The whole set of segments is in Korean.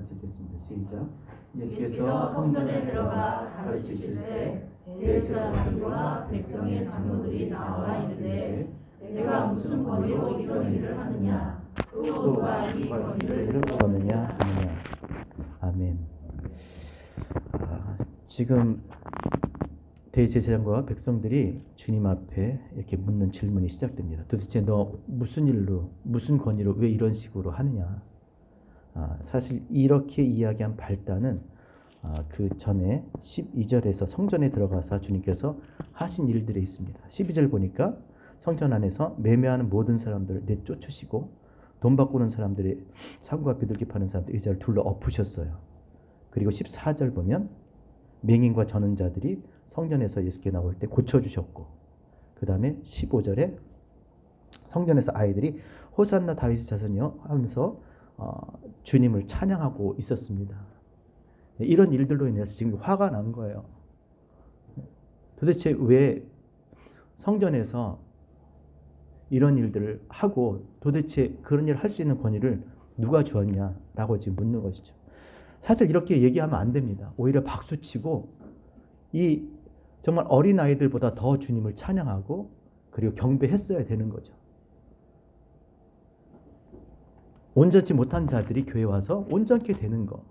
같이 읽겠습니다. 시작. 예수께서 성전에 들어가 가르치실세 대제사장들과 백성의 장로들이 나와 이르되 내가 무슨 권위로 이런 일을 하느냐 또 누가 이 권위를 주었느냐 하느냐. 아멘. 지금 대제사장과 백성들이 주님 앞에 이렇게 묻는 질문이 시작됩니다. 도대체 너 무슨 일로, 무슨 권위로 왜 이런 식으로 하느냐. 사실 이렇게 이야기한 발단은 그 전에 12절에서 성전에 들어가서 주님께서 하신 일들에 있습니다. 12절 보니까 성전 안에서 매매하는 모든 사람들을 내쫓으시고 돈 바꾸는 사람들의 상과 비둘기 파는 사람들 의자를 둘러 엎으셨어요. 그리고 14절 보면 맹인과 저는 자들이 성전에서 예수께 나올 때 고쳐주셨고, 그 다음에 15절에 성전에서 아이들이 호산나 다윗의 자손이여 하면서 주님을 찬양하고 있었습니다. 이런 일들로 인해서 지금 화가 난 거예요. 도대체 왜 성전에서 이런 일들을 하고 도대체 그런 일을 할 수 있는 권위를 누가 주었냐라고 지금 묻는 것이죠. 사실 이렇게 얘기하면 안 됩니다. 오히려 박수치고 이 정말 어린 아이들보다 더 주님을 찬양하고 그리고 경배했어야 되는 거죠. 온전치 못한 자들이 교회에 와서 온전케 되는 거.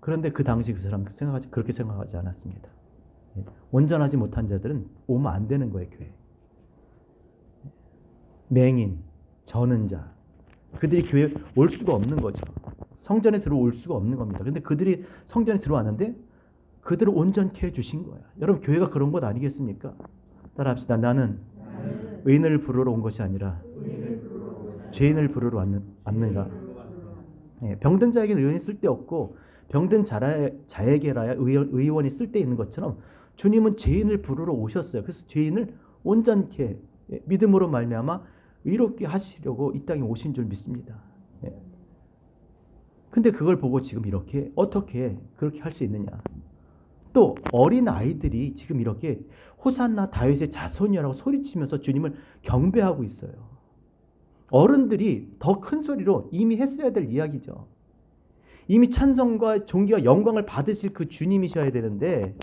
그런데 그 당시 그 사람 그렇게 생각하지 않았습니다. 온전하지 못한 자들은 오면 안 되는 거예요, 교회에. 맹인, 저는 자, 그들이 교회에 올 수가 없는 거죠. 성전에 들어올 수가 없는 겁니다. 그런데 그들이 성전에 들어왔는데 그들을 온전케 해주신 거예요. 여러분, 교회가 그런 것 아니겠습니까? 따라합시다. 나는 의인을 부르러 온 것이 아니라 죄인을 부르러 왔는가. 병든 자에게는 의원이 쓸데없고 병든 자에게라야 의원이 쓸데있는 것처럼 주님은 죄인을 부르러 오셨어요. 그래서 죄인을 온전케 믿음으로 말미암아 의롭게 하시려고 이 땅에 오신 줄 믿습니다. 근데 그걸 보고 지금 이렇게 어떻게 그렇게 할 수 있느냐. 또 어린 아이들이 지금 이렇게 호산나 다윗의 자손이라고 소리치면서 주님을 경배하고 있어요. 어른들이 더 큰 소리로 이미 했어야 될 이야기죠. 이미 찬송과 존귀와 영광을 받으실 그 주님이셔야 되는데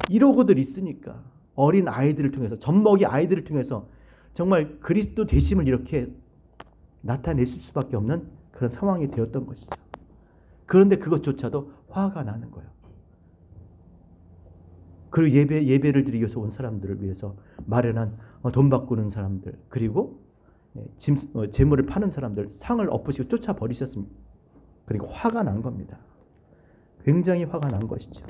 이러고들 있으니까 어린 아이들을 통해서, 젖먹이 아이들을 통해서 정말 그리스도 되심을 이렇게 나타냈을 수밖에 없는 그런 상황이 되었던 것이죠. 그런데 그것조차도 화가 나는 거예요. 그리고 예배를 드리기 위해서 온 사람들을 위해서 마련한 돈 바꾸는 사람들, 그리고 재물을 파는 사람들 상을 엎으시고 쫓아버리셨습니다. 그리고 화가 난 겁니다. 굉장히 화가 난 것이죠.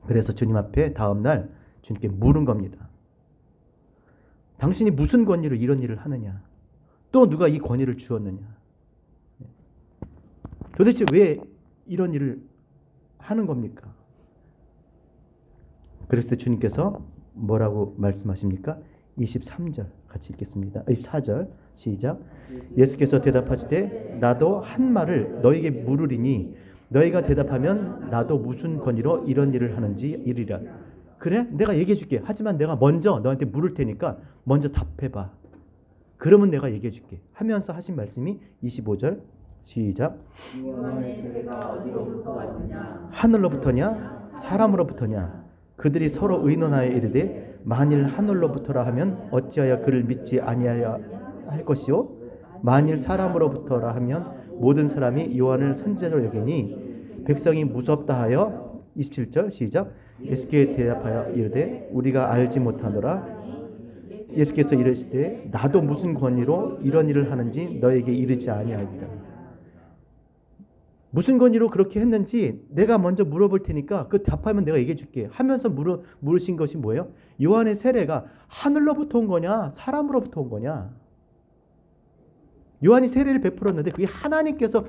그래서 주님 앞에 다음날 주님께 물은 겁니다. 당신이 무슨 권위로 이런 일을 하느냐? 또 누가 이 권위를 주었느냐? 도대체 왜 이런 일을 하는 겁니까? 그랬을 때 주님께서 뭐라고 말씀하십니까? 23절 같이 읽겠습니다. 24절 시작. 예수께서 대답하시되 나도 한 말을 너에게 물으리니 너희가 대답하면 나도 무슨 권위로 이런 일을 하는지 이르리라. 그래? 내가 얘기해 줄게. 하지만 내가 먼저 너한테 물을 테니까 먼저 답해봐. 그러면 내가 얘기해 줄게. 하면서 하신 말씀이 25절 시작. 요한의 세례가 어디로부터 왔느냐? 하늘로부터냐? 사람으로부터냐? 그들이 서로 의논하여 이르되 만일 하늘로부터라 하면 어찌하여 그를 믿지 아니하여 할 것이요? 만일 사람으로부터라 하면 모든 사람이 요한을 선지자로 여기니 백성이 무섭다 하여 27절 시작. 예수께 대답하여 이르되 우리가 알지 못하노라. 예수께서 이르시되 나도 무슨 권위로 이런 일을 하는지 너에게 이르지 아니하리라. 무슨 권위로 그렇게 했는지 내가 먼저 물어볼 테니까 그 답하면 내가 얘기해 줄게 하면서 물으신 것이 뭐예요? 요한의 세례가 하늘로부터 온 거냐 사람으로부터 온 거냐? 요한이 세례를 베풀었는데 그게 하나님께서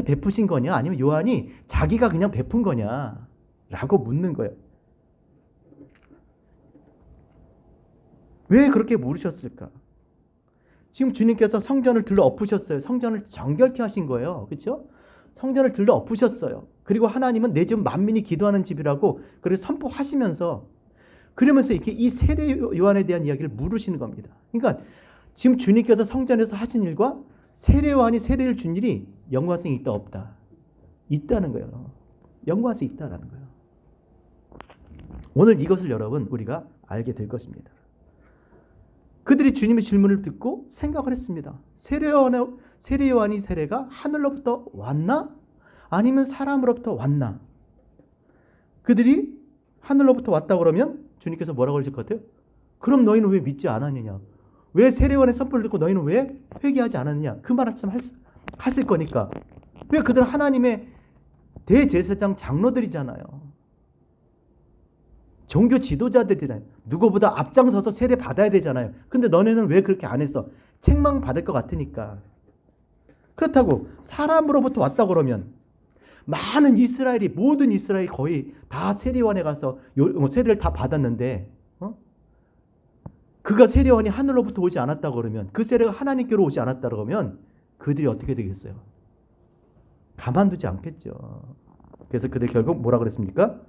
베푸신 거냐 아니면 요한이 자기가 그냥 베푼 거냐 라고 묻는 거예요. 왜 그렇게 물으셨을까? 지금 주님께서 성전을 들러 엎으셨어요. 성전을 정결케 하신 거예요. 그렇죠? 성전을 들러 엎으셨어요. 그리고 하나님은 내 집 만민이 기도하는 집이라고 그래서 선포하시면서 그러면서 이렇게 이 세례 요한에 대한 이야기를 물으시는 겁니다. 그러니까 지금 주님께서 성전에서 하신 일과 세례요한이 세례를 준 일이 연관성이 있다 없다? 있다는 거예요. 연관성이 있다라는 거예요. 오늘 이것을 여러분 우리가 알게 될 것입니다. 그들이 주님의 질문을 듣고 생각을 했습니다. 세례요한이 세례가 하늘로부터 왔나? 아니면 사람으로부터 왔나? 그들이 하늘로부터 왔다 그러면 주님께서 뭐라고 그러실 것 같아요? 그럼 너희는 왜 믿지 않았느냐? 왜 세례요한의 선포를 듣고 너희는 왜 회개하지 않았느냐? 그 말씀 하실 거니까. 왜 그들은 하나님의 대제사장 장로들이잖아요. 종교 지도자들이잖아요. 누구보다 앞장서서 세례 받아야 되잖아요. 근데 너네는 왜 그렇게 안 했어? 책망 받을 것 같으니까. 그렇다고 사람으로부터 왔다 그러면 많은 이스라엘이 모든 이스라엘이 거의 다 세례요한에 가서 세례를 다 받았는데 그가 세례요한이 하늘로부터 오지 않았다 그러면 그 세례가 하나님께로 오지 않았다 그러면 그들이 어떻게 되겠어요? 가만두지 않겠죠. 그래서 그들 결국 뭐라 그랬습니까?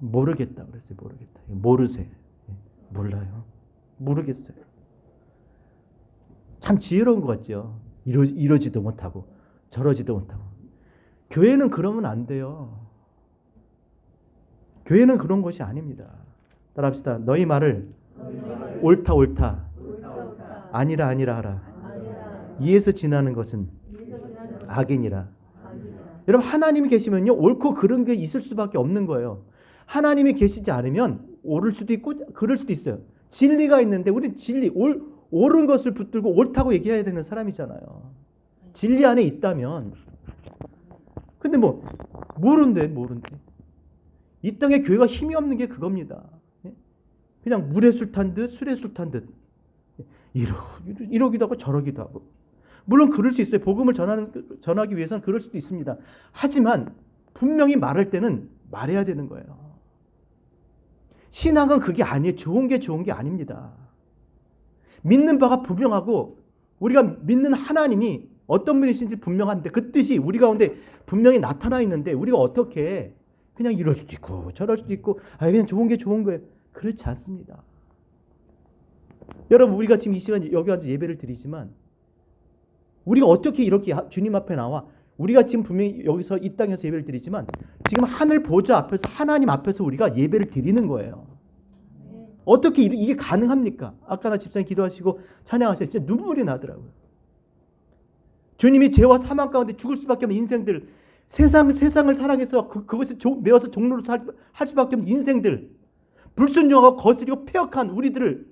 모르겠다 그랬어요. 모르겠다. 모르세요. 몰라요. 모르겠어요. 참 지혜로운 것 같죠. 이러지도 못하고 저러지도 못하고. 교회는 그러면 안 돼요. 교회는 그런 것이 아닙니다. 따라합시다. 너희 말을 옳다 아니라 하라. 이에서 지나는 것은 악이니라. 여러분 하나님이 계시면요 옳고 그른 게 있을 수밖에 없는 거예요. 하나님이 계시지 않으면 옳을 수도 있고 그럴 수도 있어요. 진리가 있는데 우리는 진리 옳은 것을 붙들고 옳다고 얘기해야 되는 사람이잖아요. 진리 안에 있다면. 근데 모른대. 이 땅에 교회가 힘이 없는 게 그겁니다. 그냥 물에 술 탄 듯 술에 술 탄 듯 이러기도 하고 저러기도 하고. 물론 그럴 수 있어요. 복음을 전하기 위해서는 그럴 수도 있습니다. 하지만 분명히 말할 때는 말해야 되는 거예요. 신앙은 그게 아니에요. 좋은 게 아닙니다. 믿는 바가 분명하고 우리가 믿는 하나님이 어떤 분이신지 분명한데 그 뜻이 우리 가운데 분명히 나타나 있는데 우리가 어떻게 그냥 이럴 수도 있고 저럴 수도 있고 그냥 좋은 게 좋은 거예요. 그렇지 않습니다. 여러분 우리가 지금 이 시간 여기 와서 예배를 드리지만 우리가 어떻게 이렇게 주님 앞에 나와 우리가 지금 분명히 여기서 이 땅에서 예배를 드리지만 지금 하늘 보좌 앞에서 하나님 앞에서 우리가 예배를 드리는 거예요. 어떻게 이게 가능합니까? 아까 나 집사님 기도하시고 찬양하셨을 때 진짜 눈물이 나더라고요. 주님이 죄와 사망 가운데 죽을 수밖에 없는 인생들, 세상을 사랑해서 그것에 매어서 종로로 할 수밖에 없는 인생들, 불순종하고 거스리고 패역한 우리들을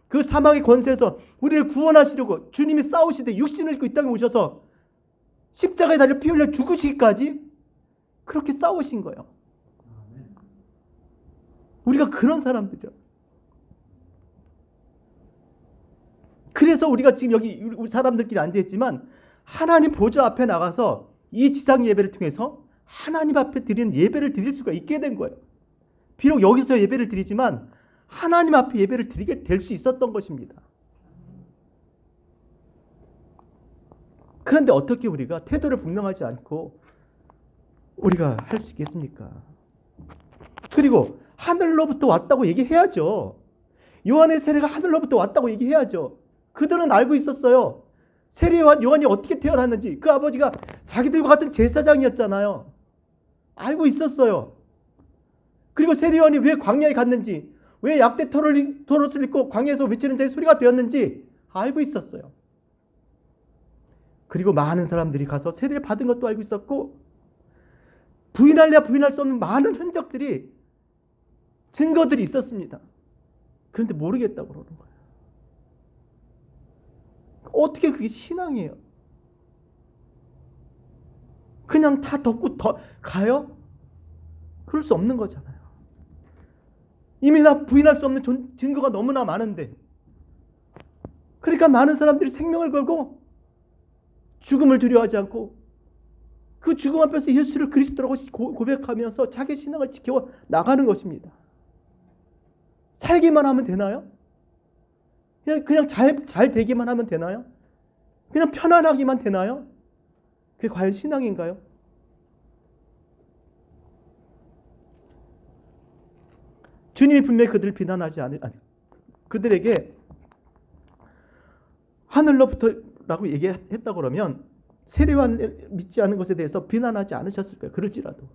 그 사망의 권세에서 우리를 구원하시려고 주님이 싸우시되 육신을 입고 이 땅에 오셔서 십자가에 달려 피 흘려 죽으시기까지 그렇게 싸우신 거예요. 우리가 그런 사람들이요. 그래서 우리가 지금 여기 우리 사람들끼리 앉아있지만 하나님 보좌 앞에 나가서 이 지상 예배를 통해서 하나님 앞에 드리는 예배를 드릴 수가 있게 된 거예요. 비록 여기서 예배를 드리지만 하나님 앞에 예배를 드리게 될 수 있었던 것입니다. 그런데 어떻게 우리가 태도를 분명하지 않고 우리가 할 수 있겠습니까? 그리고 하늘로부터 왔다고 얘기해야죠. 요한의 세례가 하늘로부터 왔다고 얘기해야죠. 그들은 알고 있었어요. 세례요한 요한이 어떻게 태어났는지. 그 아버지가 자기들과 같은 제사장이었잖아요. 알고 있었어요. 그리고 세례요한이 왜 광야에 갔는지, 왜 약대 토롯을 입고 광야에서 외치는 자의 소리가 되었는지 알고 있었어요. 그리고 많은 사람들이 가서 세례를 받은 것도 알고 있었고 부인할래야 부인할 수 없는 많은 흔적들이 증거들이 있었습니다. 그런데 모르겠다고 그러는 거예요. 어떻게 그게 신앙이에요? 그냥 다 덮고 가요? 그럴 수 없는 거잖아요. 이미 나 부인할 수 없는 증거가 너무나 많은데 그러니까 많은 사람들이 생명을 걸고 죽음을 두려워하지 않고 그 죽음 앞에서 예수를 그리스도라고 고백하면서 자기 신앙을 지켜 나가는 것입니다. 살기만 하면 되나요? 그냥 잘 되기만 하면 되나요? 그냥 편안하기만 되나요? 그게 과연 신앙인가요? 주님이 분명히 그들을 비난하지 그들에게 하늘로부터 라고 얘기했다 그러면 세례요한 믿지 않은 것에 대해서 비난하지 않으셨을 거예요. 그럴지라도.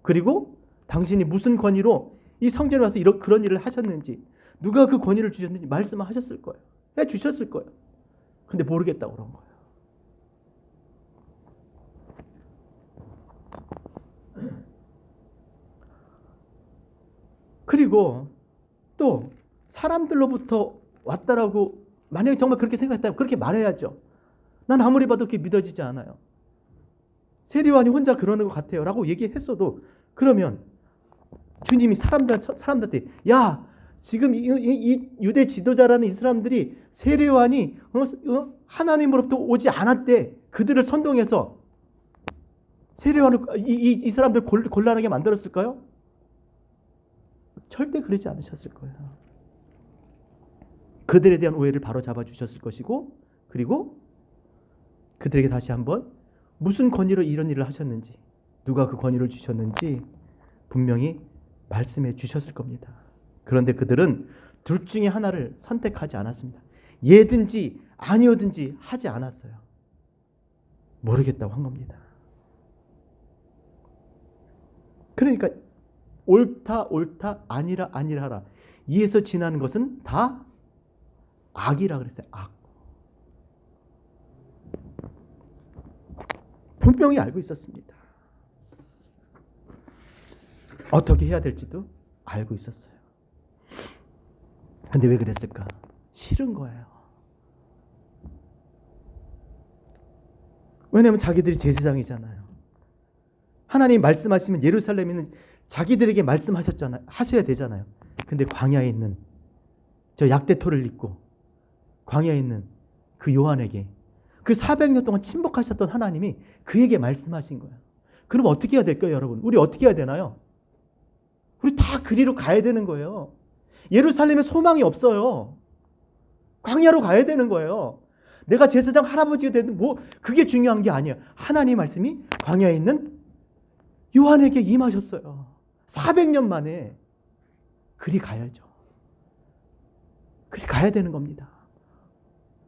그리고 당신이 무슨 권위로 이 성전에 와서 그런 일을 하셨는지, 누가 그 권위를 주셨는지 말씀하셨을 거예요. 해 주셨을 거예요. 근데 모르겠다고 그런 거예요. 그리고 또 사람들로부터 왔다라고 만약에 정말 그렇게 생각했다면 그렇게 말해야죠. 난 아무리 봐도 그게 믿어지지 않아요. 세례요한이 혼자 그러는 것 같아요 라고 얘기했어도, 그러면 주님이 사람들한테 야, 지금 이 유대 지도자라는 이 사람들이 세례요한이 하나님으로부터 오지 않았대, 그들을 선동해서 세례요한을 이 사람들 곤란하게 만들었을까요? 절대 그러지 않으셨을 거예요. 그들에 대한 오해를 바로 잡아 주셨을 것이고, 그리고 그들에게 다시 한번 무슨 권위로 이런 일을 하셨는지, 누가 그 권위를 주셨는지 분명히 말씀해 주셨을 겁니다. 그런데 그들은 둘 중에 하나를 선택하지 않았습니다. 예든지 아니오든지 하지 않았어요. 모르겠다고 한 겁니다. 그러니까 옳다 아니라 아니라라, 이에서 지나는 것은 다 악이라 그랬어요. 악. 분명히 알고 있었습니다. 어떻게 해야 될지도 알고 있었어요. 근데 왜 그랬을까? 싫은 거예요. 왜냐하면 자기들이 제사장이잖아요. 하나님 말씀하시면 예루살렘에는 자기들에게 말씀하셨잖아요. 하셔야 되잖아요. 근데 광야에 있는 저 약대토를 입고 광야에 있는 그 요한에게, 그 400년 동안 침묵하셨던 하나님이 그에게 말씀하신 거예요. 그럼 어떻게 해야 될까요, 여러분? 우리 어떻게 해야 되나요? 우리 다 그리로 가야 되는 거예요. 예루살렘에 소망이 없어요. 광야로 가야 되는 거예요. 내가 제사장 할아버지가 되든 뭐 그게 중요한 게 아니에요. 하나님 말씀이 광야에 있는 요한에게 임하셨어요. 400년 만에 그리 가야죠. 그리 가야 되는 겁니다.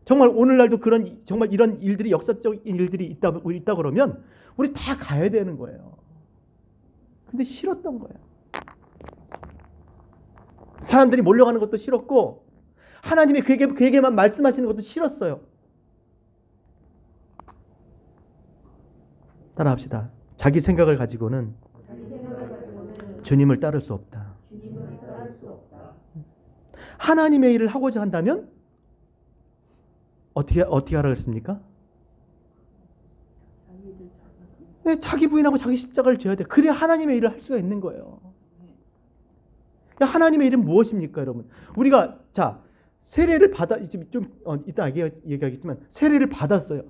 정말 오늘날도 정말 이런 일들이, 역사적인 일들이 있다 그러면 우리 다 가야 되는 거예요. 근데 싫었던 거예요. 사람들이 몰려가는 것도 싫었고, 하나님이 그에게만 말씀하시는 것도 싫었어요. 따라합시다. 자기 생각을 가지고는 주님을 따를 수 없다. 하나님의 일을 하고자 한다면 어떻게 하라 그랬습니까? 자기 부인하고 자기 십자가를 져야 돼. 그래야 하나님의 일을 할 수가 있는 거예요. 하나님의 일은 무엇입니까, 여러분? 우리가 세례를 이따 얘기하겠지만 세례를 받았어요.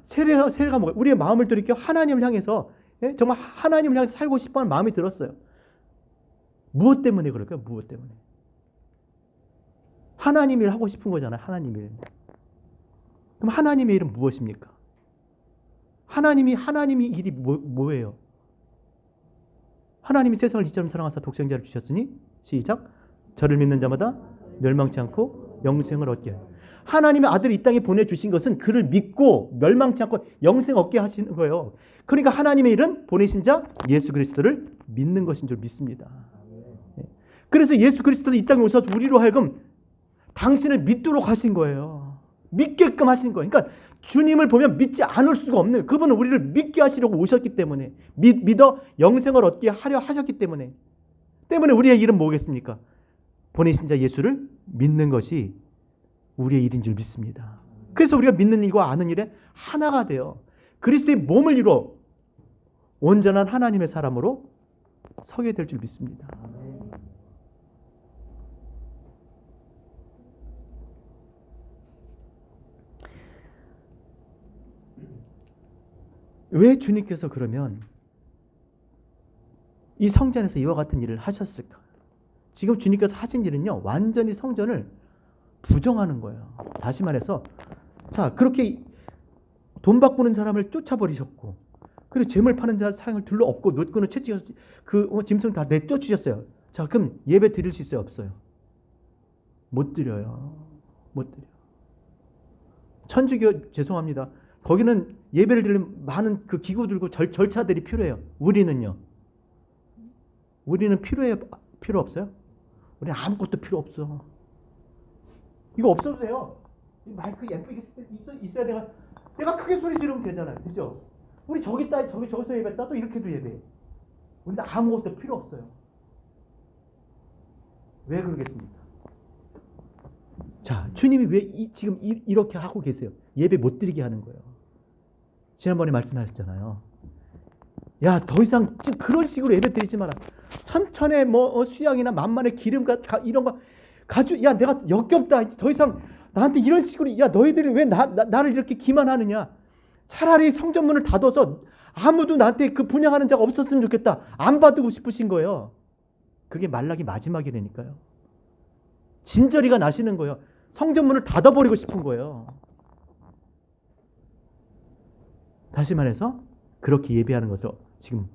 세례가 뭐예요? 우리의 마음을 돌이켜 하나님을 향해서, 정말 하나님을 향해서 살고 싶어하는 마음이 들었어요. 무엇 때문에 그럴까요? 무엇 때문에? 하나님 일 하고 싶은 거잖아요. 하나님 일. 그럼 하나님의 일은 무엇입니까? 하나님의 일이 뭐예요? 하나님이 세상을 이처럼 사랑하사 독생자를 주셨으니, 시작, 저를 믿는 자마다 멸망치 않고 영생을 얻게 하여. 하나님의 아들을 이 땅에 보내주신 것은 그를 믿고 멸망치 않고 영생 얻게 하시는 거예요. 그러니까 하나님의 일은 보내신 자 예수 그리스도를 믿는 것인 줄 믿습니다. 그래서 예수 그리스도도 이 땅에 오셔서 우리로 하여금 당신을 믿도록 하신 거예요. 믿게끔 하신 거예요. 그러니까 주님을 보면 믿지 않을 수가 없는, 그분은 우리를 믿게 하시려고 오셨기 때문에, 믿어 영생을 얻게 하려 하셨기 때문에 우리의 일은 뭐겠습니까? 보내신 자 예수를 믿는 것이 우리의 일인 줄 믿습니다. 그래서 우리가 믿는 일과 아는 일에 하나가 돼요. 그리스도의 몸을 이루어 온전한 하나님의 사람으로 서게 될 줄 믿습니다. 왜 주님께서 그러면 이 성전에서 이와 같은 일을 하셨을까? 지금 주님께서 하신 일은요, 완전히 성전을 부정하는 거예요. 다시 말해서, 그렇게 돈 바꾸는 사람을 쫓아버리셨고, 그리고 재물 파는 자 사형을 둘러엎고 노끈을 채찍해서 짐승을 다 내쫓으셨어요. 그럼 예배 드릴 수 있어요, 없어요? 못 드려요. 못 드려. 천주교 죄송합니다. 거기는 예배를 드리는 많은 그 기구들고 절차들이 필요해요. 우리는요. 우리는 필요 없어요? 우리 아무것도 필요 없어. 이거 없어도 돼요. 이 마이크 예쁘게 있어야 내가 크게 소리 지르면 되잖아요. 그죠? 우리 저기서 예배했다 또 이렇게도 예배해. 우리는 아무것도 필요 없어요. 왜 그러겠습니까? 자, 주님이 왜 지금 이렇게 하고 계세요? 예배 못 드리게 하는 거예요. 지난번에 말씀하셨잖아요. 야, 더 이상 그런 식으로 예배 드리지 마라. 천천에 수양이나 만만의 기름 이런 거 가지고, 야, 내가 역겹다. 더 이상 나한테 이런 식으로, 야, 너희들이 왜 나를 이렇게 기만하느냐? 차라리 성전문을 닫아서 아무도 나한테 그 분양하는 자가 없었으면 좋겠다. 안 받고 싶으신 거예요. 그게 말라기 마지막이라니까요. 진저리가 나시는 거예요. 성전문을 닫아버리고 싶은 거예요. 다시 말해서 그렇게 예배하는 것을 지금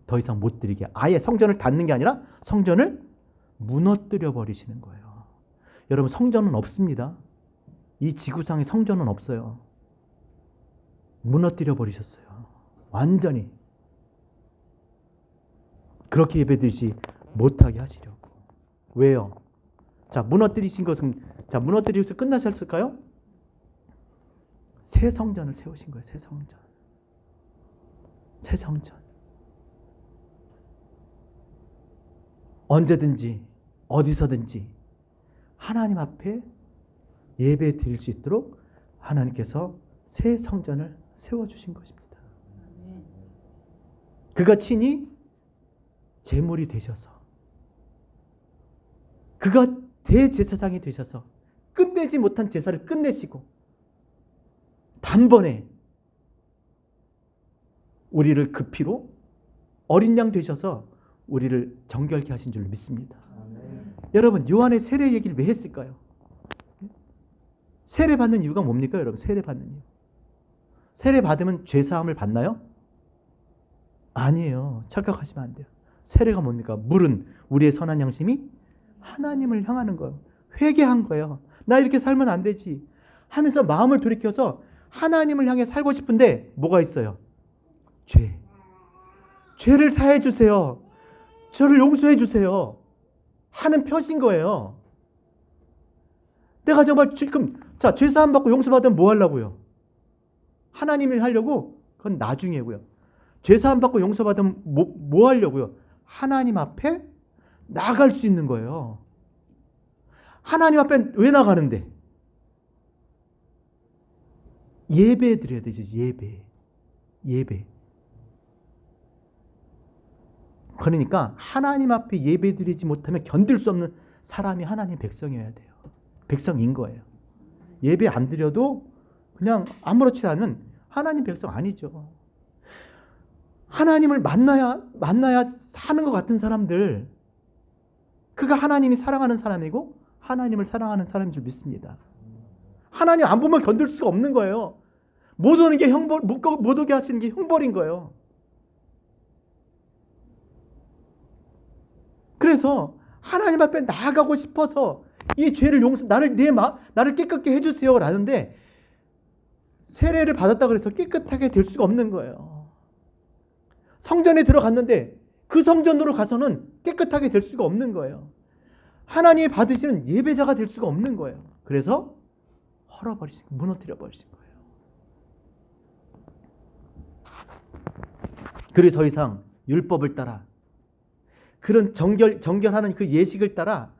더 이상 못 드리게, 아예 성전을 닫는 게 아니라 성전을 무너뜨려 버리시는 거예요. 여러분, 성전은 없습니다. 이 지구상에 성전은 없어요. 무너뜨려 버리셨어요. 완전히. 그렇게 예배드리지 못하게 하시려고. 왜요? 자, 무너뜨리신 것은, 무너뜨리셔서 끝나셨을까요? 새 성전을 세우신 거예요. 새 성전. 새 성전. 언제든지 어디서든지 하나님 앞에 예배 드릴 수 있도록 하나님께서 새 성전을 세워주신 것입니다. 그가 친히 제물이 되셔서, 그가 대제사장이 되셔서 끝내지 못한 제사를 끝내시고 단번에 우리를 그 피로 어린 양 되셔서 우리를 정결케 하신 줄 믿습니다. 여러분, 요한의 세례 얘기를 왜 했을까요? 세례 받는 이유가 뭡니까, 여러분? 세례 받는 이유. 세례 받으면 죄 사함을 받나요? 아니에요. 착각하시면 안 돼요. 세례가 뭡니까? 물은 우리의 선한 양심이 하나님을 향하는 거예요. 회개한 거예요. 나 이렇게 살면 안 되지 하면서 마음을 돌이켜서 하나님을 향해 살고 싶은데 뭐가 있어요? 죄. 죄를 사해 주세요. 저를 용서해 주세요. 하는 펴신 거예요. 내가 정말 지금 죄 사함 받고 용서 받으면 뭐 하려고요? 하나님을 하려고? 그건 나중이고요. 죄 사함 받고 용서 받으면 뭐 하려고요? 하나님 앞에 나갈 수 있는 거예요. 하나님 앞에 왜 나가는데? 예배 드려야 되지. 예배. 그러니까 하나님 앞에 예배 드리지 못하면 견딜 수 없는 사람이 하나님 백성이어야 돼요. 백성인 거예요. 예배 안 드려도 그냥 아무렇지 않은 하나님 백성 아니죠. 하나님을 만나야 사는 것 같은 사람들, 그가 하나님이 사랑하는 사람이고 하나님을 사랑하는 사람인 줄 믿습니다. 하나님 안 보면 견딜 수가 없는 거예요. 못 오는 게 못 오게 하시는 게 형벌인 거예요. 그래서 하나님 앞에 나아가고 싶어서 이 죄를 나를 깨끗게 해주세요 라는데, 세례를 받았다 그래서 깨끗하게 될 수가 없는 거예요. 성전에 들어갔는데 그 성전으로 가서는 깨끗하게 될 수가 없는 거예요. 하나님이 받으시는 예배자가 될 수가 없는 거예요. 그래서 무너뜨려 버리신 거예요. 그리고 더 이상 율법을 따라, 그런 정결하는 그 예식을 따라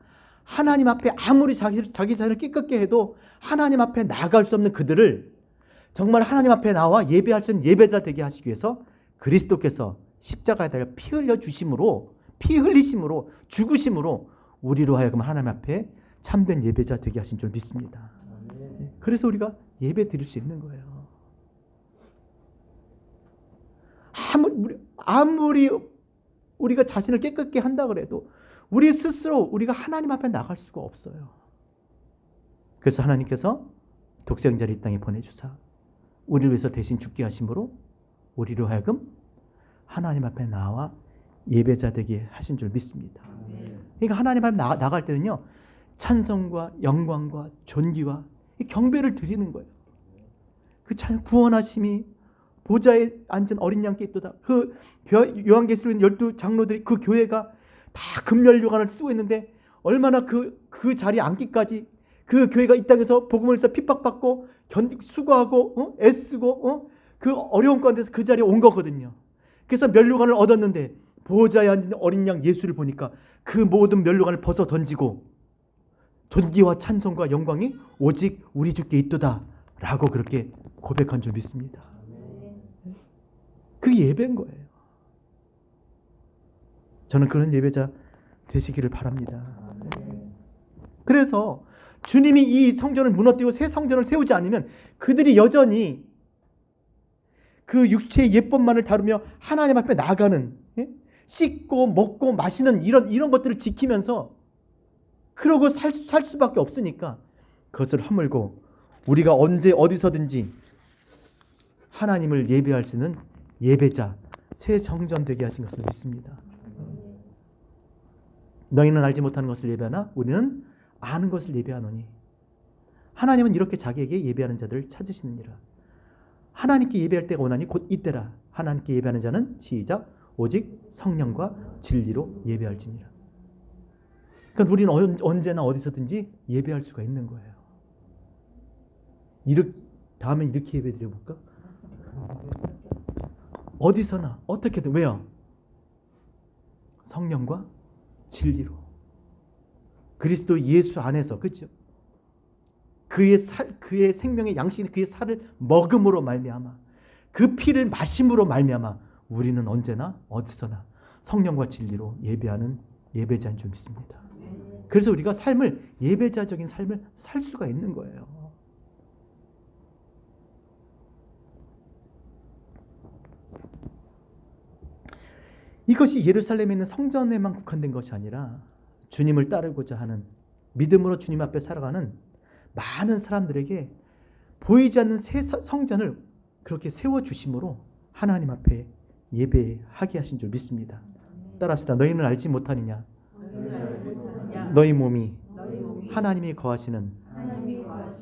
하나님 앞에 아무리 자기 자신을 깨끗게 해도 하나님 앞에 나아갈 수 없는 그들을 정말 하나님 앞에 나와 예배할 수 있는 예배자 되게 하시기 위해서 그리스도께서 십자가에 달려 피 흘리심으로 죽으심으로 우리로 하여금 하나님 앞에 참된 예배자 되게 하신 줄 믿습니다. 그래서 우리가 예배 드릴 수 있는 거예요. 아무리 우리가 자신을 깨끗게 한다 그래도 우리 스스로 우리가 하나님 앞에 나갈 수가 없어요. 그래서 하나님께서 독생자를 이 땅에 보내주사 우리를 위해서 대신 죽게 하심으로 우리로 하여금 하나님 앞에 나와 예배자 되게 하신 줄 믿습니다. 그러니까 하나님 앞에 나갈 때는요, 찬송과 영광과 존귀와 경배를 드리는 거예요. 그 참 구원하심이 보좌에 앉은 어린 양께 있도다. 그 요한계시록 12 장로들이 그 교회가 다 금연료관을 쓰고 있는데 얼마나 그 자리에 앉기까지 그 교회가 이 땅에서 복음을 위해서 핍박받고 수고하고 애쓰고 그 어려운 가운데서 그 자리에 온 거거든요. 그래서 면류관을 얻었는데 보좌에 앉은 어린 양 예수를 보니까 그 모든 면류관을 벗어 던지고 존귀와 찬송과 영광이 오직 우리 주께 있도다 라고 그렇게 고백한 줄 믿습니다. 그게 예배인 거예요. 저는 그런 예배자 되시기를 바랍니다. 그래서 주님이 이 성전을 무너뜨리고 새 성전을 세우지 않으면 그들이 여전히 그 육체의 예법만을 다루며 하나님 앞에 나가는, 씻고 먹고 마시는 이런 것들을 지키면서 그러고 살 수밖에 없으니까 그것을 허물고 우리가 언제 어디서든지 하나님을 예배할 수 있는 예배자, 새 성전 되게 하신 것을 믿습니다. 너희는 알지 못하는 것을 예배하나 우리는 아는 것을 예배하노니. 하나님은 이렇게 자기에게 예배하는 자들을 찾으시느니라. 하나님께 예배할 때가 오나니 곧 이때라. 하나님께 예배하는 자는 시작 오직 성령과 진리로 예배할지니라. 그러니까 우리는 언제나 어디서든지 예배할 수가 있는 거예요. 다음에 이렇게 예배 드려볼까? 어디서나 어떻게든. 왜요? 성령과 진리로. 그리스도 예수 안에서, 그렇죠? 그의 생명의 양식인 그의 살을 먹음으로 말미암아, 그 피를 마심으로 말미암아 우리는 언제나 어디서나 성령과 진리로 예배하는 예배자인 줄 믿습니다. 그래서 우리가 예배자적인 삶을 살 수가 있는 거예요. 이것이 예루살렘에 있는 성전에만 국한된 것이 아니라 주님을 따르고자 하는, 믿음으로 주님 앞에 살아가는 많은 사람들에게 보이지 않는 새 성전을 그렇게 세워주심으로 하나님 앞에 예배하게 하신 줄 믿습니다. 따라합시다. 너희는 알지 못하느냐? 너희 몸이 하나님이 거하시는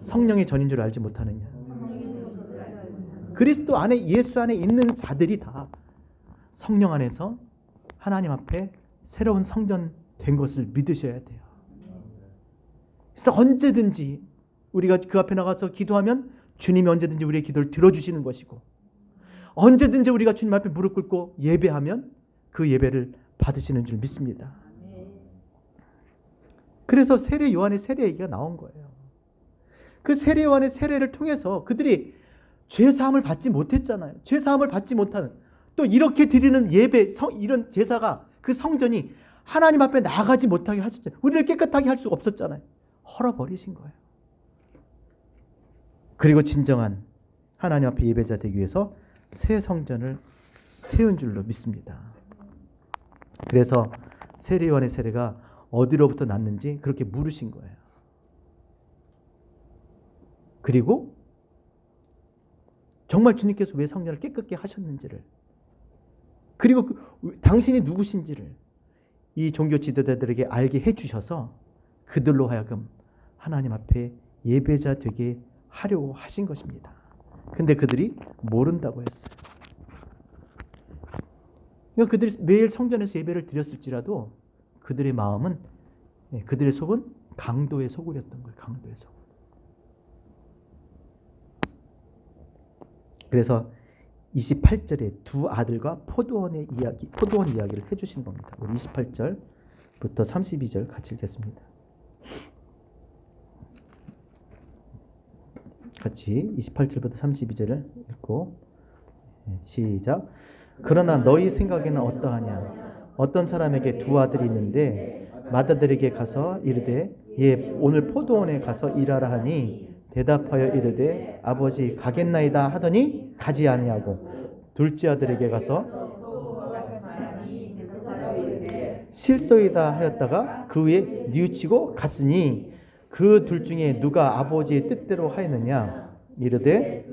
성령의 전인 줄 알지 못하느냐? 그리스도 안에, 예수 안에 있는 자들이 다 성령 안에서 하나님 앞에 새로운 성전 된 것을 믿으셔야 돼요. 그래서 언제든지 우리가 그 앞에 나가서 기도하면 주님이 언제든지 우리의 기도를 들어주시는 것이고, 언제든지 우리가 주님 앞에 무릎 꿇고 예배하면 그 예배를 받으시는 줄 믿습니다. 그래서 세례 요한의 세례 얘기가 나온 거예요. 그 세례 요한의 세례를 통해서 그들이 죄사함을 받지 못했잖아요. 죄사함을 받지 못하는, 또 이렇게 드리는 예배, 이런 제사가, 그 성전이 하나님 앞에 나가지 못하게 하셨잖아요. 우리를 깨끗하게 할 수가 없었잖아요. 헐어버리신 거예요. 그리고 진정한 하나님 앞에 예배자 되기 위해서 새 성전을 세운 줄로 믿습니다. 그래서 세례 요한의 세례가 어디로부터 났는지 그렇게 물으신 거예요. 그리고 정말 주님께서 왜 성전을 깨끗게 하셨는지를, 그리고 당신이 누구신지를 이 종교 지도자들에게 알게 해주셔서 그들로 하여금 하나님 앞에 예배자 되게 하려고 하신 것입니다. 근데 그들이 모른다고 했어요. 그러니까 그들이 매일 성전에서 예배를 드렸을지라도 그들의 마음은, 그들의 속은 강도의 소굴이었던 거예요. 강도의 소굴. 그래서 28절에 두 아들과 포도원 이야기를 해주신 겁니다. 우리 28절부터 32절 같이 읽겠습니다. 같이 28절부터 32절을 읽고 시작. 그러나 너희 생각에는 어떠하냐? 어떤 사람에게 두 아들이 있는데 맏아들에게 가서 이르되 예 오늘 포도원에 가서 일하라 하니 대답하여 이르되 아버지 가겠나이다 하더니 가지 아니하고 둘째 아들에게 가서 실소이다 하였다가 그 후에 뉘우치고 갔으니 그 둘 중에 누가 아버지의 뜻대로 하였느냐? 이르되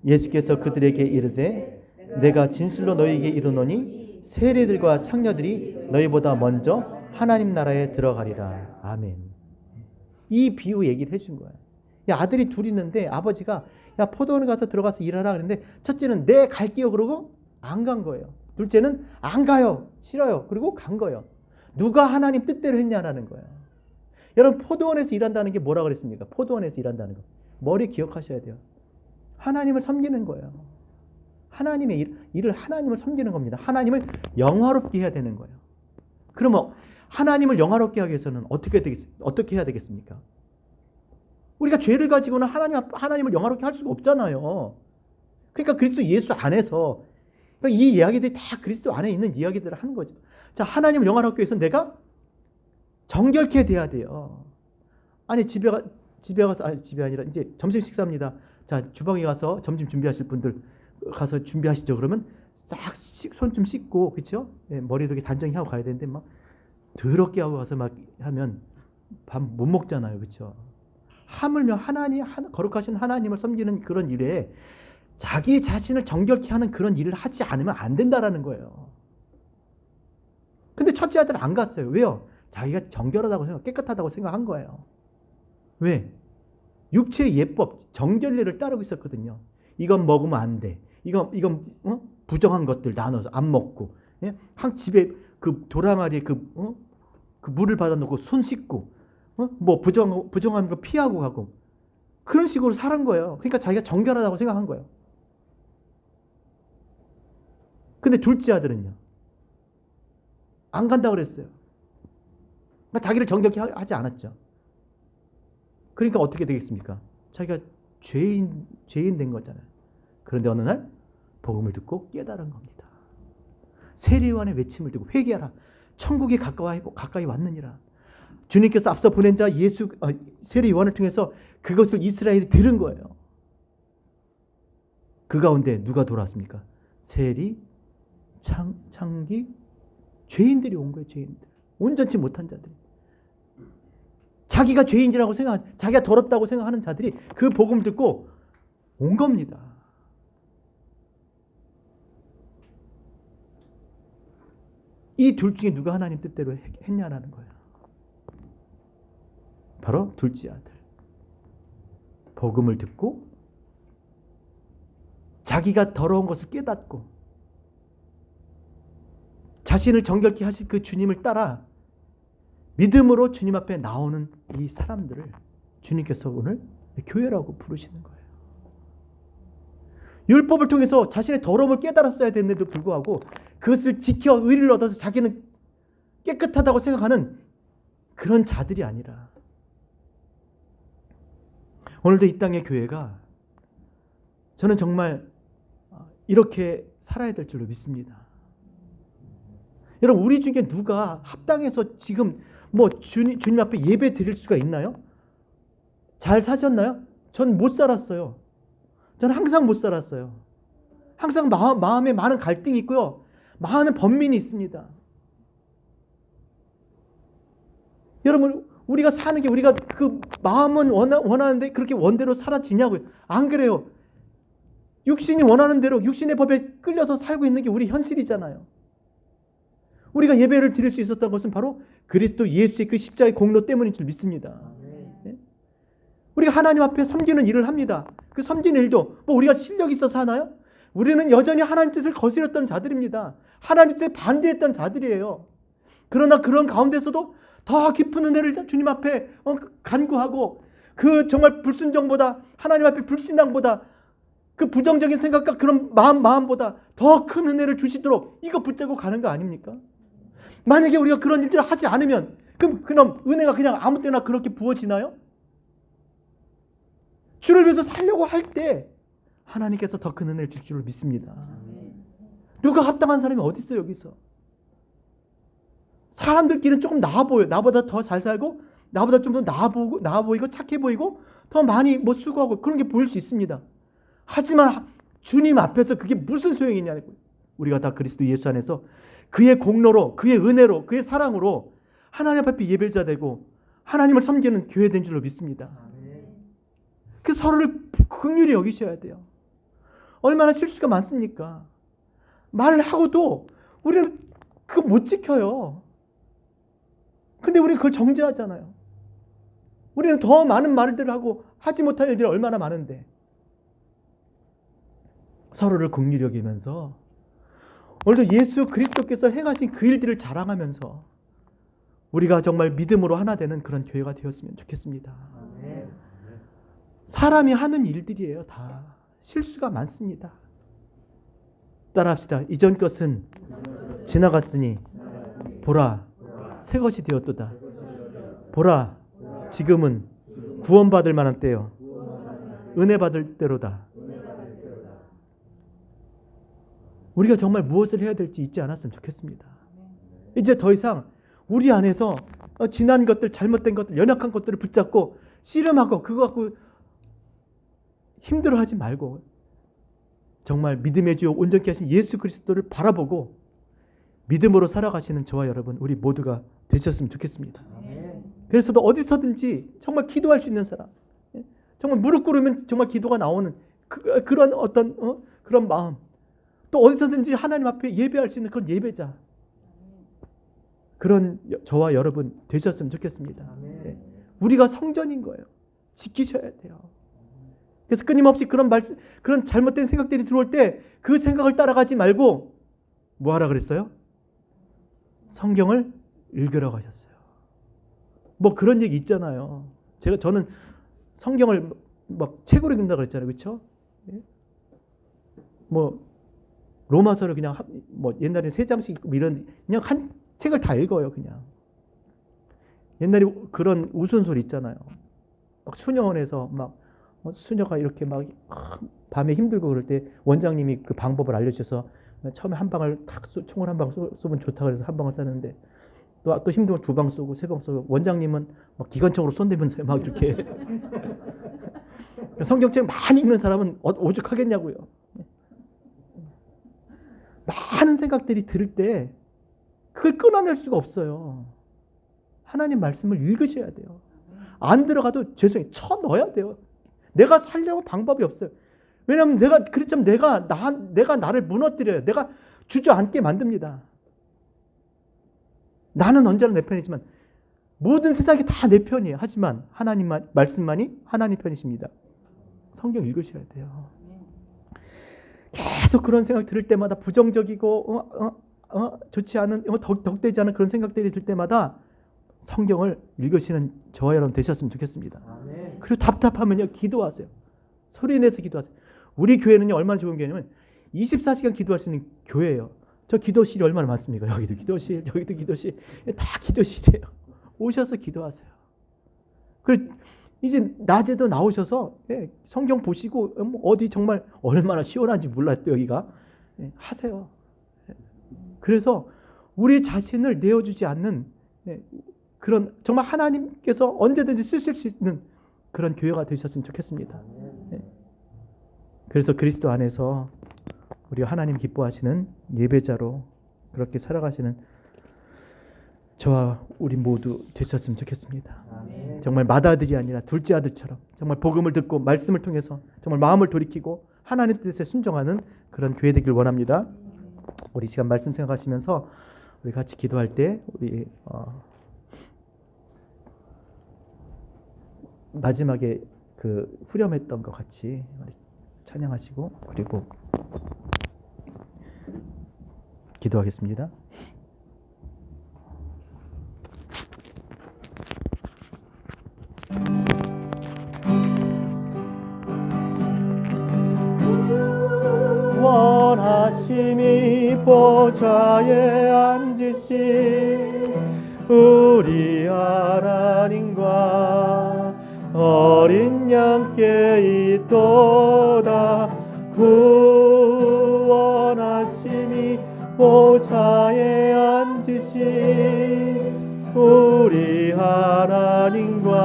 예수께서 그들에게 이르되 내가 진실로 너희에게 이르노니 세리들과 창녀들이 너희보다 먼저 하나님 나라에 들어가리라. 아멘. 이 비유 얘기를 해준 거예요. 이 아들이 둘 있는데 아버지가 야 포도원에 가서 들어가서 일하라 그랬는데 첫째는 네 갈게요 그러고 안 간 거예요. 둘째는 안 가요. 싫어요. 그리고 간 거예요. 누가 하나님 뜻대로 했냐라는 거예요. 여러분 포도원에서 일한다는 게 뭐라 그랬습니까? 포도원에서 일한다는 거. 머리 기억하셔야 돼요. 하나님을 섬기는 거예요. 하나님의 일을 하나님을 섬기는 겁니다. 하나님을 영화롭게 해야 되는 거예요. 그러면 하나님을 영화롭게 하기 위해서는 어떻게 해야 되겠습니까? 우리가 죄를 가지고는 하나님을 영화롭게 할 수가 없잖아요. 그러니까 그리스도 예수 안에서 그러니까 이 이야기들이 다 그리스도 안에 있는 이야기들을 하는 거죠. 자, 하나님을 영화롭게 위해서 내가 정결케 돼야 돼요. 아니 집에 가서 아니 집이 아니라 이제 점심 식사입니다. 자, 주방에 가서 점심 준비하실 분들 가서 준비하시죠. 그러면 싹 손 좀 씻고 그렇죠? 예, 머리도 이렇게 단정히 하고 가야 되는데 막 더럽게 하고 가서 막 하면 밥 못 먹잖아요. 그렇죠? 하물며 거룩하신 하나님을 섬기는 그런 일에 자기 자신을 정결케 하는 그런 일을 하지 않으면 안 된다라는 거예요. 근데 첫째 아들은 안 갔어요. 왜요? 자기가 정결하다고 깨끗하다고 생각한 거예요. 왜? 육체의 예법, 정결례를 따르고 있었거든요. 이건 먹으면 안 돼. 이건 부정한 것들 나눠서 안 먹고, 예? 집에 그 도랑아리에 그 물을 받아놓고 손 씻고, 뭐 부정한 거 피하고 가고 그런 식으로 살은 거예요. 그러니까 자기가 정결하다고 생각한 거예요. 근데 둘째 아들은요, 안 간다고 그랬어요. 그러니까 자기를 정결케 하지 않았죠. 그러니까 어떻게 되겠습니까? 자기가 죄인 된 거잖아요. 그런데 어느 날 복음을 듣고 깨달은 겁니다. 세례요한의 외침을 듣고 회개하라. 천국이 가까이 왔느니라. 주님께서 앞서 보낸 자 세례요한을 통해서 그것을 이스라엘이 들은 거예요. 그 가운데 누가 돌아왔습니까? 세리, 창기, 죄인들이 온 거예요. 죄인들. 온전치 못한 자들이. 자기가 죄인이라고 자기가 더럽다고 생각하는 자들이 그 복음을 듣고 온 겁니다. 이 둘 중에 누가 하나님 뜻대로 했냐라는 거예요. 바로 둘째 아들. 복음을 듣고 자기가 더러운 것을 깨닫고 자신을 정결케 하실 그 주님을 따라 믿음으로 주님 앞에 나오는 이 사람들을 주님께서 오늘 교회라고 부르시는 거예요. 율법을 통해서 자신의 더러움을 깨달았어야 됐는데도 불구하고 그것을 지켜 의리를 얻어서 자기는 깨끗하다고 생각하는 그런 자들이 아니라 오늘도 이 땅의 교회가 저는 정말 이렇게 살아야 될 줄로 믿습니다. 여러분 우리 중에 누가 합당해서 지금 뭐 주님 앞에 예배 드릴 수가 있나요? 잘 사셨나요? 전 못 살았어요. 저는 항상 못 살았어요. 항상 마음에 많은 갈등이 있고요. 많은 번민이 있습니다. 여러분 우리가 사는 게 우리가 그 마음은 원하는데 그렇게 원대로 살아지냐고요. 안 그래요. 육신이 원하는 대로 육신의 법에 끌려서 살고 있는 게 우리 현실이잖아요. 우리가 예배를 드릴 수 있었던 것은 바로 그리스도 예수의 그 십자가의 공로 때문인 줄 믿습니다. 예? 우리가 하나님 앞에 섬기는 일을 합니다. 그 섬기는 일도 뭐 우리가 실력이 있어서 하나요? 우리는 여전히 하나님 뜻을 거스렸던 자들입니다. 하나님 뜻에 반대했던 자들이에요. 그러나 그런 가운데서도 더 깊은 은혜를 주님 앞에 간구하고 그 정말 불순종보다 하나님 앞에 불신앙보다 그 부정적인 생각과 그런 마음보다 더 큰 은혜를 주시도록 이거 붙잡고 가는 거 아닙니까? 만약에 우리가 그런 일들을 하지 않으면 그럼 은혜가 그냥 아무 때나 그렇게 부어지나요? 주를 위해서 살려고 할 때 하나님께서 더 큰 은혜를 줄 줄을 믿습니다. 누가 합당한 사람이 어디 있어요 여기서? 사람들끼리는 조금 나아 보여요. 나보다 더 잘 살고 나보다 좀 더 나아 보이고 착해 보이고 더 많이 뭐 수고하고 그런 게 보일 수 있습니다. 하지만 주님 앞에서 그게 무슨 소용이 있냐고요. 우리가 다 그리스도 예수 안에서 그의 공로로 그의 은혜로 그의 사랑으로 하나님 앞에 예배자 되고 하나님을 섬기는 교회 된 줄로 믿습니다. 그 서로를 긍휼히 여기셔야 돼요. 얼마나 실수가 많습니까? 말을 하고도 우리는 그거 못 지켜요. 근데 우리는 그걸 정죄하잖아요. 우리는 더 많은 말들을 하고 하지 못할 일들이 얼마나 많은데 서로를 긍휼히 여기면서 오늘도 예수 그리스도께서 행하신 그 일들을 자랑하면서 우리가 정말 믿음으로 하나 되는 그런 교회가 되었으면 좋겠습니다. 사람이 하는 일들이에요. 다 실수가 많습니다. 따라합시다. 이전 것은 지나갔으니 보라 새 것이 되었도다. 보라 지금은 구원받을 만한 때요 은혜 받을 때로다. 우리가 정말 무엇을 해야 될지 잊지 않았으면 좋겠습니다. 이제 더 이상 우리 안에서 지난 것들, 잘못된 것들, 연약한 것들을 붙잡고 씨름하고 그거 갖고 힘들어하지 말고 정말 믿음의 주 온전케 하신 예수 그리스도를 바라보고 믿음으로 살아가시는 저와 여러분 우리 모두가 되셨으면 좋겠습니다. 그래서 어디서든지 정말 기도할 수 있는 사람, 정말 무릎 꿇으면 정말 기도가 나오는 그런 어떤 그런 마음, 또 어디서든지 하나님 앞에 예배할 수 있는 그런 예배자, 그런 저와 여러분 되셨으면 좋겠습니다. 우리가 성전인 거예요. 지키셔야 돼요. 그래서 끊임없이 그런 잘못된 생각들이 들어올 때 그 생각을 따라가지 말고 뭐 하라 그랬어요? 성경을 읽으라고 하셨어요. 뭐 그런 얘기 있잖아요. 저는 성경을 막 책으로 읽는다고 그랬잖아요. 그렇죠? 뭐 로마서를 그냥 뭐 옛날에 3장씩 읽고 이런 그냥 한 책을 다 읽어요. 그냥. 옛날에 그런 우스운소리 있잖아요. 막 수녀원에서 막 수녀가 이렇게 막 밤에 힘들고 그럴 때 원장님이 그 방법을 알려주셔서 처음에 한 방을 탁 총을 한 방 쏘면 좋다 그래서 한 방을 쐈는데 또 힘들면 2방 쏘고 3방 쏘고 원장님은 막 기관총으로 쏜다면서요. 막 이렇게 성경책 많이 읽는 사람은 오죽하겠냐고요. 많은 생각들이 들을 때 그걸 끊어낼 수가 없어요. 하나님 말씀을 읽으셔야 돼요. 안 들어가도 죄송해요. 쳐넣어야 돼요. 내가 살려고 방법이 없어요. 왜냐하면 그렇지만 내가 나를 무너뜨려요. 내가 주저앉게 만듭니다. 나는 언제나 내 편이지만 모든 세상이 다 내 편이에요. 하지만 하나님 말씀만이 하나님 편이십니다. 성경 읽으셔야 돼요. 계속 그런 생각 들을 때마다 부정적이고 좋지 않은 덕되지 않은 그런 생각들이 들 때마다 성경을 읽으시는 저와 여러분 되셨으면 좋겠습니다. 아멘. 그리고 답답하면요 기도하세요. 소리 내서 기도하세요. 우리 교회는요 얼마나 좋은 교회냐면 24시간 기도할 수 있는 교회예요. 저 기도실이 얼마나 많습니까? 여기도 기도실, 여기도 기도실, 다 기도실이에요. 오셔서 기도하세요. 그리고 이제 낮에도 나오셔서 성경 보시고 어디 정말 얼마나 시원한지 몰라요. 또 여기가 하세요. 그래서 우리 자신을 내어주지 않는 그런 정말 하나님께서 언제든지 쓰실 수 있는 그런 교회가 되셨으면 좋겠습니다. 그래서 그리스도 안에서 우리 하나님 기뻐하시는 예배자로 그렇게 살아가시는 저와 우리 모두 되셨으면 좋겠습니다. 아멘. 정말 맏아들이 아니라 둘째 아들처럼 정말 복음을 듣고 말씀을 통해서 정말 마음을 돌이키고 하나님 뜻에 순종하는 그런 교회 되길 원합니다. 우리 시간 말씀 생각하시면서 우리 같이 기도할 때 우리 마지막에 그 후렴했던 것 같이 찬양하시고 그리고 기도하겠습니다. 원하심이 보좌에 앉으신 우리 하나님과 어린 양께 있도다. 구원하심이 보좌에 앉으신 우리 하나님과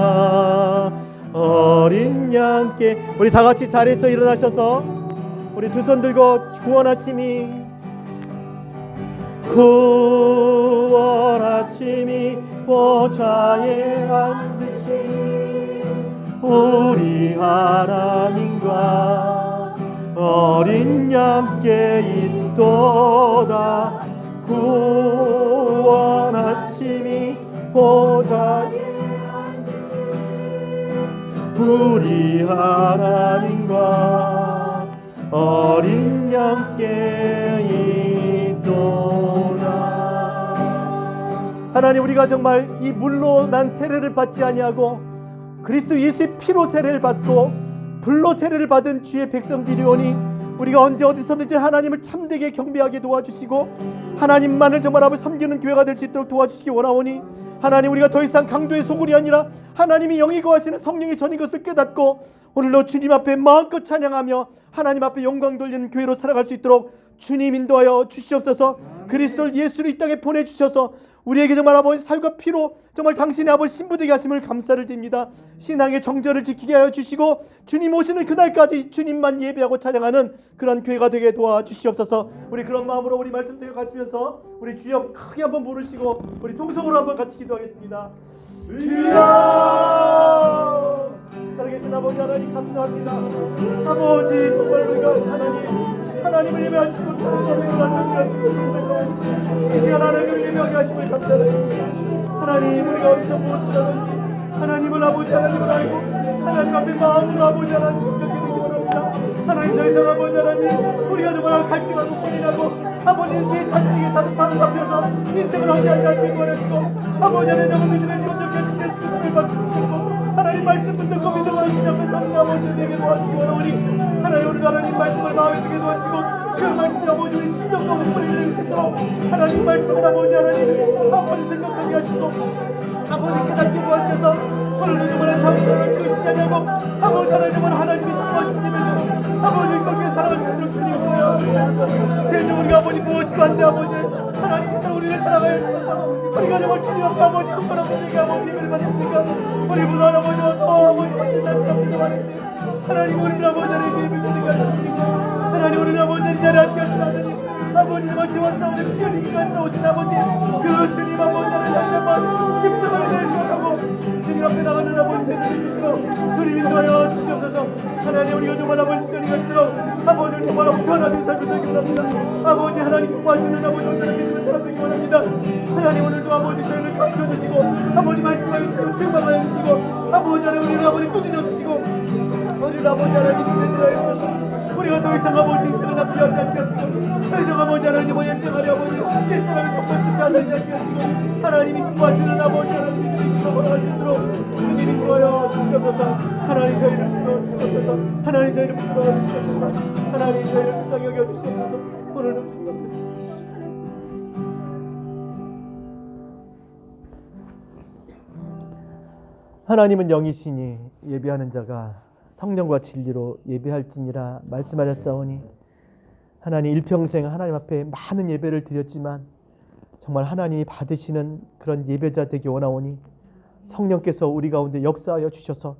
어린 양께, 우리 다 같이 자리에서 일어나셔서 우리 두 손 들고 구원하심이 보좌에 앉으신 우리 하나님과 어린 양께 있도다. 구원하심이 보좌에 앉으신 우리 하나님과 어린 양께 있도다. 하나님, 우리가 정말 이 물로 난 세례를 받지 아니하고 그리스도 예수의 피로 세례를 받고 불로 세례를 받은 주의 백성들이오니 우리가 언제 어디서든지 하나님을 참되게 경배하게 도와주시고 하나님만을 정말 아버지 섬기는 교회가 될 수 있도록 도와주시기 원하오니 하나님, 우리가 더 이상 강도의 소굴이 아니라 하나님이 영이 거하시는 성령의 전인 것을 깨닫고 오늘도 주님 앞에 마음껏 찬양하며 하나님 앞에 영광 돌리는 교회로 살아갈 수 있도록 주님 인도하여 주시옵소서. 그리스도를 예수를 이 땅에 보내주셔서 우리에게 정말 아버지 살과 피로 정말 당신의 아버지 신부되게 하심을 감사를 드립니다. 신앙의 정절을 지키게 하여 주시고 주님 오시는 그날까지 주님만 예배하고 찬양하는 그런 교회가 되게 도와주시옵소서. 우리 그런 마음으로 우리 말씀 속에 갇히면서 우리 주여 크게 한번 부르시고 우리 통성으로 한번 같이 기도하겠습니다. 주여! 살아계신 아버지 하나님 감사합니다. 아버지 정말 우리가 하나님을 예배하시고 이 시간 하나님을 예배하게 하심을 감사드립니다. 하나님, 우리가 어디서 무엇을 하든지 하나님을 아버지 하나님을 알고 하나님 앞에 마음으로 아버지 하나님 존경해 드리기 원합니다. 하나님, 더 이상 아버지 하나님 우리가 정말 갈등하고 고민하고 아버지 내 자신에게 사는 바로 잡혀서 인생을 허기하지 않게 원하시고 아버지 하나님 정말 믿음의 존경해 주신 예수님을 받고 하나님 말씀 붙들고 믿음으로 주님 앞에 사는 아버지에게 도와주시기 원하오니 하나님, 오늘도 하나님 말씀을 마음에 두게 도와주시고 그 말씀이 아버지 심령 가운데 뿌리를 내릴 수 있도록 하나님 말씀을 아버지 하나님 아버지 생각하게 하시고 아버지 깨닫게 도와주셔서 오늘도 정말 자신으로 지어지지 않냐고 아버지 하나님 정말 하나님이 기뻐하신 예배대로 아버지 그렇게 살아갈 수 있도록 주님 도와주셔서 그래서 우리가 아버지 무엇이고 한데 아버지 하나님 이처럼 우리를 살아가야 주셔서 우리가 정말 주님 앞에 아버지 눈바람 보내게 아버지 예배를 받습니까? 우리보다 아버지와 더 아버지 멋진 날씨가 필요하는데 하나님, 우리를 아버지 하나님 예배 드리게 하셨습니까? 하나님, 우리를 아버지 자리에 앉게 하신 하나님 아버지 정말 지와 싸우는 피 흘리기까지 싸우신 아버지 그 주님 아버지 하나님 다시 한번 십자가에 대해 생각하고 주님 앞에 나가는 아버지 세대를 주시고 주님 인도하여 주시옵소서. 하나님, 우리가 정말 아버지 시간이 갈수록 아버지를 정말 편안한 삶을 살기 원합니다. 아버지 하나님 기뻐하시는 아버지 온전한 믿음의 사람 되기 원합니다. 하나님, 오늘도 아버지 저희를 가르쳐 주시고 아버지 말씀하여 주시고 책망하여 주시고 아버지 하나님 우리를 아버지 꾸짖어 주시고 우리를 아버지 하나님 인내지라 주셔서 우리가 더 이상 아버지 인생을 낭비하지 않게 하시고 더 이상 아버지 하나님 인생을 아버지 옛사람의 속건조차 살지 않게 하시고 하나님이 기뻐하시는 아버지 하나님 인생으로 걸어갈 수 있도록 주님 인도하여 주시옵소서. 하나님 저희를 불러 주시옵소서. 하나님 저희를 불러 주시옵소서. 하나님 저희를 불쌍히 여겨 주시옵소서. 오늘도 주님 앞에서 하나님은 영이시니 예배하는 자가 성령과 진리로 예배할지니라 말씀하셨사오니 하나님, 일평생 하나님 앞에 많은 예배를 드렸지만 정말 하나님이 받으시는 그런 예배자 되기 원하오니 성령께서 우리 가운데 역사하여 주셔서